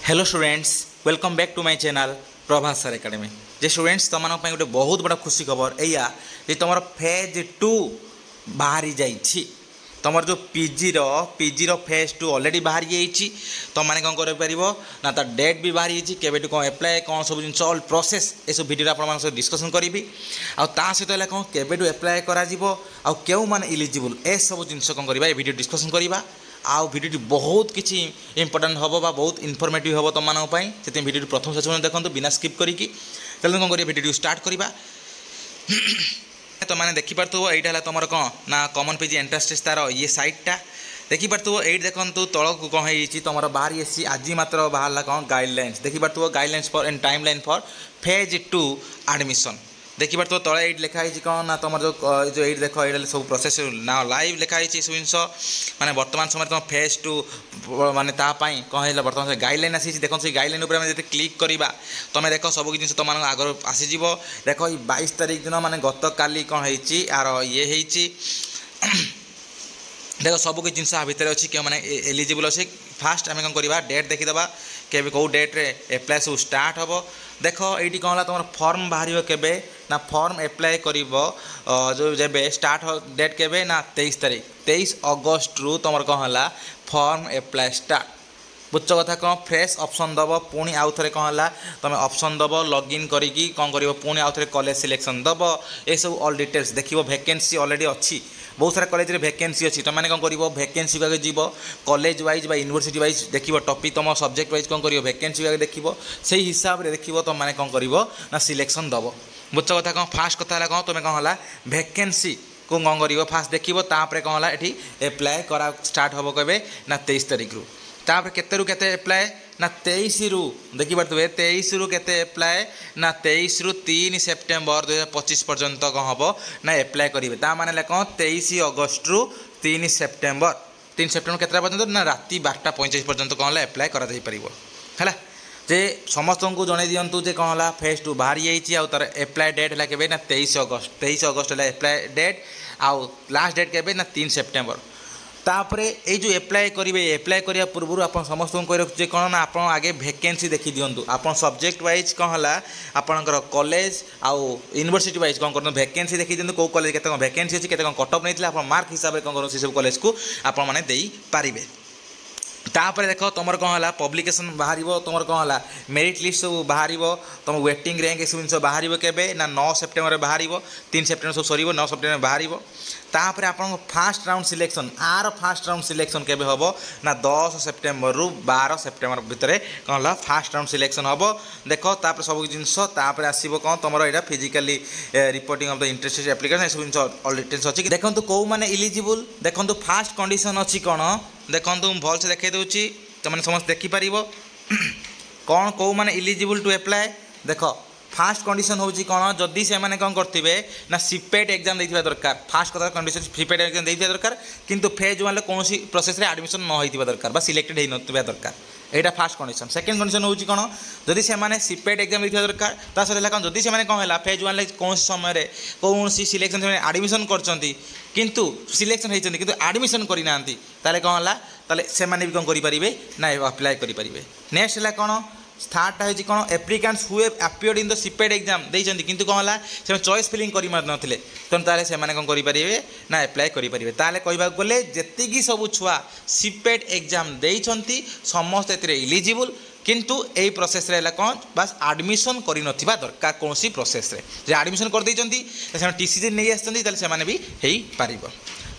Hello students, welcome back to my channel Prabhas sir academy. जे students तुम गोटे बहुत बड़ा खुशी खबर एया जे तुम फेज 2 बाहरी जाइए। तुम जो पीजी फेज 2 ऑलरेडी बाहरी जाइए। तुम मैंने कौन कर ना तो डेट भी बाहरी केवे कौन एप्लाय कौन सब जिन ऑल प्रोसेस ये सब वीडियो आप डिस्कसन करी आ सहित है कौन केवे एप्लाय करा क्यों मान इलिजिबल ए सब जिन कौन करवा वीडियो डिस्कसन करवा। आउ वीडियोटी बहुत किसी इंपोर्टाट हम बहुत इनफर्मेटिव हम तुम मानी से वीडियो प्रथम शेष में देखो बिना स्किप करके चलो कौन कर वीडियो स्टार्ट करवा। तो मैंने देखिपो यहाँ तुम कौन ना कॉमन पेज एंट्रांस टेस्ट तार ये साइटा देखिपो ये देखो तल को कौन है तुम बाहरी आसी आज मात्र बाहर कौन गाइडलाइंस देखिपो guidelines for and timeline for phase 2 admission देखिए तो तले ये लिखाई कौन ना तुम जो ये देख ये सब प्रोसेस ना लाइव लिखाई सब जिन माने वर्तमान समय तुम फेज 2 माने तापाई कौन है बर्तमान गाइडलाइन आसी देखो से गाइडलाइन उपर जो क्लिक करवा तुम देख सब जिन तुम आगर आसीज देख 22 तारीख दिन माने गत काली कौन है आर ये देख सब किसी जिन भितर अच्छी क्यों मैंने एलिजिबल अच्छे फास्ट आम कौन करवा डेट देखीदे के कौ डेट्रे एप्लाय सब स्टार्ट हम देख ये कौन है तुम फॉर्म बाहर के ना फॉर्म एप्लाय कर जो जब स्टार्ट डेट के ना 23 तारीख 23 अगस्त रु तुम कौन है फॉर्म एप्लाय स्टार्ट बुझ कथा कौन फ्रेश ऑप्शन दब पुणी आउ थे कौन है तुम ऑप्शन दब लॉगिन करी कौन कर पुणी आउ थे कॉलेज सिलेक्शन दब ये सब ऑल डिटेल्स देखो वैकेंसी ऑलरेडी अच्छी बहुत सारा कॉलेज रे वैकेंसी अच्छी तुम मैंने कौन कर वैकेंसी को जीव कॉलेज वाइज बा यूनिवर्सिटी वाइज देख टॉपिक तुम सब्जेक्ट वाइज कौन कर वैकेंसी को देख से हिसाब से देख तुम मैंने कौन कर ना सिलेक्शन दब बुझ कथा कौन फास्ट कथा कौन तुम कौन है वैकेंसी को कौन कर फास्ट देखो तापर कौन है ये एप्लाय करा स्टार्ट हम कहे ना 23 तारीख रु तापर केते एप्लाय ना 23 रु देखी पारे 23 रु केते एप्लाय ना 23 रु 3 सेप्टेम्बर 2025 पर्यंत कौन हम ना एप्लाय करेंगे ता माने कौन 23 अगस्त रु 3 सेप्टेम्बर केतटा पर्यंत ना राति 12:45 पर्यंत कौन है एप्लाय करा जाई परिबो हैला जे समस्त को जन दिंतु जे कौन है फेज 2 बाहरी जाइए आउ तार एप्लाय डेट है के ना 23 अगस्त है एप्लाय डेट आउ लास्ट डेट के ना 3 सेप्टेम्बर तापर ये जो एप्लाय करेंगे एप्लाय करने पूर्व आप समस्त को रखुचे कौन ना आप आगे वैकेंसी देखी दिंतु आप सब्जेक्ट वाइज कौन है आपंकर कॉलेज आउ यूनिवर्सिटी वाइज कौन कर वैकेंसी देखी दिंतु कौ कॉलेज के वैकेंसी अच्छी के कट ऑफ नहीं आप मार्क हिसाब से कौन कर सब कॉलेज को आपरे तापर देख तुम कौन है पब्लिकेशन बाहर तुम कौन है मेरिट लिस्ट सब बाहर तुम वेटिंग रैंक सब जिन बाहर के ना 9 सेप्टेम्बर बाहर 3 सेप्टेम्बर सब सर 9 सेप्टेम्बर बाहर तापर आप फास्ट राउंड सिलेक्शन आर फास्ट राउंड सिलेक्शन के हम ना 10 सेप्टेम्बर रु 12 सेप्टेम्बर भितर कौन है फास्ट राउंड सिलेक्शन हम देख तापर सब जिन आसो कौन तुम यहाँ physically reporting of the interested application सब जिन ऑल डिटेल्स अच्छी देखो कौ मैंने इलिजिबल देखो फास्ट कंडीशन अच्छी कौन देखो भल से देखे दूसरी तो मैंने समस्त देखिपर कौन कौ मैंने इलिजिबल टू एप्लाय देख फास्ट कंडीशन हूँ कौन जदि से मैंने कौन करते ना सीपेट एग्जाम देथिबा दरकार फास्ट कथा कंडीशन सीपेट एग्जाम देथिबा दरकार किंतु फेज 1 कौन प्रोसेस रे एडमिशन न होइतिबा दरकार बा सिलेक्टेड हो नथिबा दरकार यहाँ फास्ट कंडीशन सेकेंड कंडीशन हूँ कौन जदि से मैंने सीपेट एग्जाम देथिबा दरकार ता सहित कौन जदि से मैंने कौन है फेज 1 कौन समय कौन सिलेक्शन से एडमिशन करचंती किंतु सिलेक्शन होइचंती किंतु एडमिशन करना ताले कौन है ताले से माने भी कौन करें ना अप्लाई करें। नेक्स्ट है कौन थर्डटा है कौन applicants who have appeared in the CIPET exam देइचंती किंतु कौन है से चॉइस फिलिंग करि मार नथिले तो ताले से माने कौन करें ना एप्लाय करें ताले कहबा गले जेतिकी सब छुआ सीपेट एग्जाम देइचंती समस्त एतिरे इलिजिबल किंतु यही प्रोसेस रे कौन बस एडमिशन करि नथिबा दरकार कौन सी प्रोसेस रे जे एडमिशन कर देइचंती से टीसी नहीं आछंती ताले से माने भी हेई पारिबो।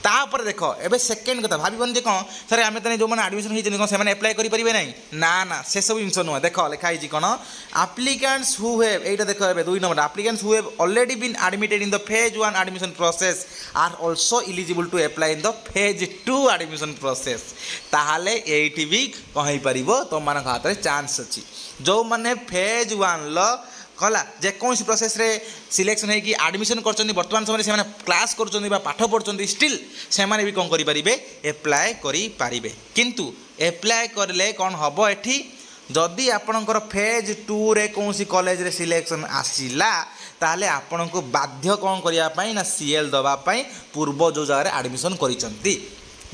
तापर देख एबे सेकेंड कथा भावन जे कौन सर आम जो मैंने एडमिशन होती कौन से एप्लाय करेंगे ना ना से सब जिन नुह देख लिखाई कौन एप्लिकेंट्स हु हैव एटा देख ए 2 number applicants who have already been admitted in the phase 1 admission process are also eligible to apply in the phase 2 admission process ताहाले एठी भी कहि परिबो तुम मान हाथ में चांस अच्छी जो मैंने फेज 1 कला जेकोसी प्रोसेस रे सिलेक्शन है कि एडमिशन कर बर्तमान समय से क्लास कर पाठ पढ़ुं स्टिल से भी कौन करेंगे एप्लाय करें किंतु एप्लाय करले कौन हम एठी जदि आपणकर फेज 2 रे कौन सी कॉलेज रे सिलेक्शन आसिला ताले आपण को बाध्य कौन करने ना सीएल दवापाई पूर्व जो जगह एडमिशन करिसंती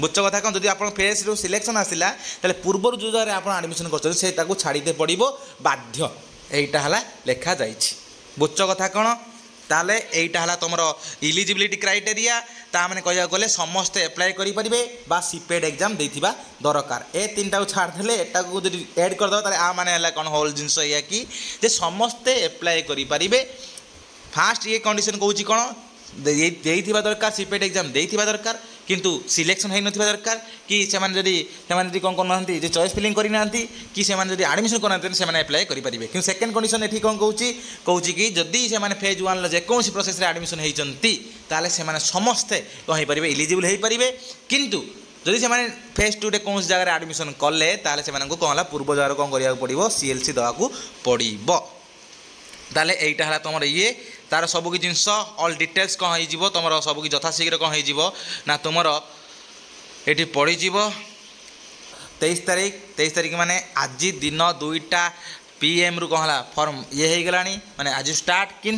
बुझ कथा कौन जब आप फेस रू सिलेक्शन आसला पूर्वर जो जगह आप आडमिशन कर छाड़ीते पड़ो बाध्य यहीटा है लिखा जा बुझ कथा कौन ताले यहीटा है तुम इलिजिबिलिटी क्राइटेरिया ताने कह गले समस्ते एप्लाय करेंगे बा सीपेड एग्जाम देथिबा दरकार ए तीन टाक छाड़देले एटा को जब एड करदे आ माने कौन होल जिनस या कि जे समस्ते एप्लाय करेंगे फास्ट ये कंडीशन कौच कौन देथिबा दरकार सीपेड एग्जाम देथिबा दरकार किंतु सिलेक्शन हो नथिबा दरकार कि से कौन करना जो चॉइस फिलिंग करना कि से आडमिशन करना से एप्लाय करेंगे कि सेकेंड कंडीशन ये कौन कौच कि जदि से फेज 1 जेकोसी प्रोसेस आडमिशन होती ताले से समस्ते कौन हो पारे इलिजिबल हो पारे किंतु जदि से फेज 2 कौन जगह आडमिशन कले ताले से कौन पूर्व जगह कौन करा पड़ो सीएलसी देवाक पड़ो ताले यहीटा है तुम ये तार सबकि जिनस ऑल डिटेल्स कौन हो तुम सबकि यथाशीघ्र कौन हो तुम ये पड़ज 23 तारीख माने आज दिन 2टा PM रु कौन फॉर्म ये हो गला माने आज स्टार्ट कि